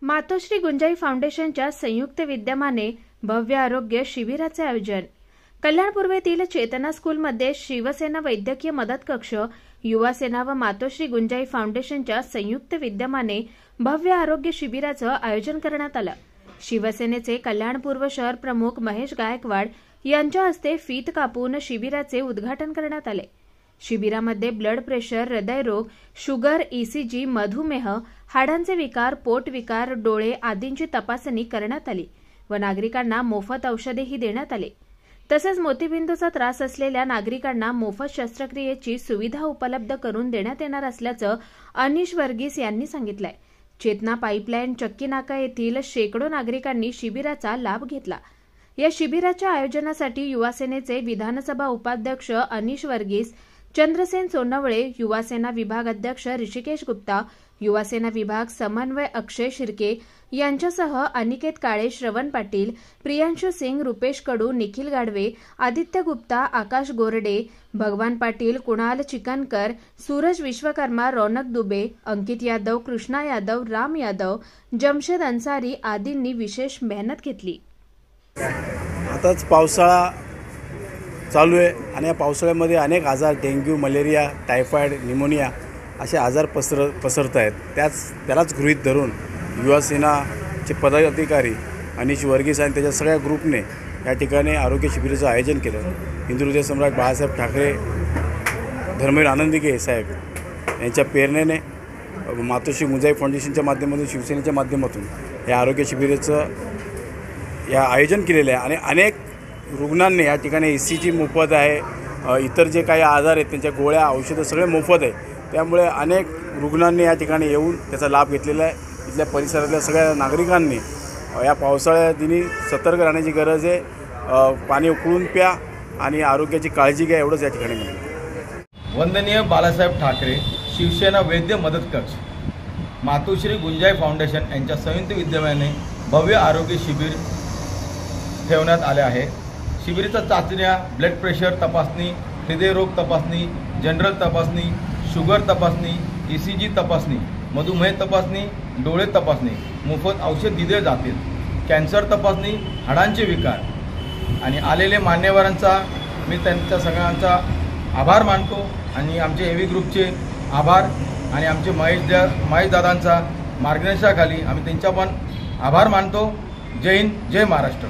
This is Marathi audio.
मातोश्री गुंजाई फाउंडेशनच्या संयुक्त विद्यमाने भव्य आरोग्य शिबिराचे आयोजन। कल्याण पूर्वेतील चेतना स्कूलमध्ये शिवसेना वैद्यकीय मदत कक्ष, युवा सेना व मातोश्री गुंजाई फाउंडेशनच्या संयुक्त विद्यमाने भव्य आरोग्य शिबिराचं आयोजन करण्यात आलं। शिवसेनेचे कल्याण पूर्व शहर प्रमुख महेश गायकवाड यांच्या हस्ते फीत कापून शिबिराचे उद्घाटन करण्यात आले। शिबिरामध्ये ब्लड प्रेशर, हृदयरोग, शुगर, ईसीजी, मधुमेह, हाडांचे विकार, पोट विकार, डोळे आदींची तपासणी करण्यात आली व नागरिकांना मोफत औषधेही देण्यात आले। तसेच मोतीबिंदूचा त्रास असलेल्या नागरिकांना मोफत शस्त्रक्रियेची सुविधा उपलब्ध करून देण्यात येणार असल्याचं अनिश वर्गीस यांनी सांगितलंय। चेतना पाईपलाईन चक्की नाका येथील शेकडो नागरिकांनी शिबिराचा लाभ घेतला। या शिबिराच्या आयोजनासाठी युवासेनेचे विधानसभा उपाध्यक्ष अनिश वर्गीस, चंद्रसेन सोनवळे, युवासेना विभाग अध्यक्ष ऋषिकेश गुप्ता, युवासेना विभाग समन्वय अक्षय शिर्के यांच्यासह अनिकेत काळे, श्रवण पाटील, प्रियांशु सिंग, रुपेश कडू, निखिल गाडवे, आदित्य गुप्ता, आकाश गोरडे, भगवान पाटील, कुणाल चिकनकर, सूरज विश्वकर्मा, रौनक दुबे, अंकित यादव, कृष्णा यादव, राम यादव, जमशेद अन्सारी आदींनी विशेष मेहनत घेतली। आताच पावसाळा चालू आहे आणि या पावसाळ्यामध्ये अनेक आजार, डेंग्यू, मलेरिया, टायफॉइड, निमोनिया असे आजार पसरत आहेत। त्यालाच गृहीत धरून युवासेनाचे पदाधिकारी अनिश वर्गीस आणि त्याच्या सगळ्या ग्रुपने या ठिकाणी आरोग्य शिबिराचं आयोजन केलं। हिंदू हृदय सम्राट बाळासाहेब ठाकरे, धर्मवीर आनंदीके साहेब यांच्या प्रेरणेने मातोश्री गुंजाई फाउंडेशनच्या माध्यमातून, शिवसेनेच्या माध्यमातून या आरोग्य शिबिराचं आयोजन केलेलं आहे आणि अनेक रुग्णांनी या ठिकाणी ईसीजी मोफत आहे, इतर जे काही आजार आहेत त्यांच्या गोळ्या, औषधं सगळे मोफत आहे। त्यामुळे अनेक रुग्णांनी या ठिकाणी येऊन त्याचा लाभ घेतलेला आहे। इथल्या परिसरातल्या सगळ्या नागरिकांनी या पावसाळ्या दिनी सतर्क राहण्याची गरज आहे। पाणी उकळून प्या आणि आरोग्याची काळजी घ्या, एवढंच या ठिकाणी म्हणतो। वंदनीय बाळासाहेब ठाकरे शिवसेना वैद्य मदत कक्ष, मातोश्री गुंजाई फाउंडेशन यांच्या संयुक्त विद्यमाने भव्य आरोग्य शिबिर ठेवण्यात आले आहे। शिबिराच्या चाचण्या, ब्लड प्रेशर तपासणी, हृदयरोग तपासणी, जनरल तपासणी, शुगर तपासणी, ईसीजी तपासणी, मधुमेह तपासणी, डोळे तपासणी, मोफत औषध दिले जातील, कॅन्सर तपासणी, हाडांचे विकार आणि आलेले मान्यवरांचा मी त्यांच्या सगळ्यांचा आभार मानतो आणि आमचे एव्ही ग्रुपचे आभार आणि आमचे महेश दादांचा मार्गदर्शनाखाली आम्ही त्यांचा पण आभार मानतो। जय हिंद, जय महाराष्ट्र।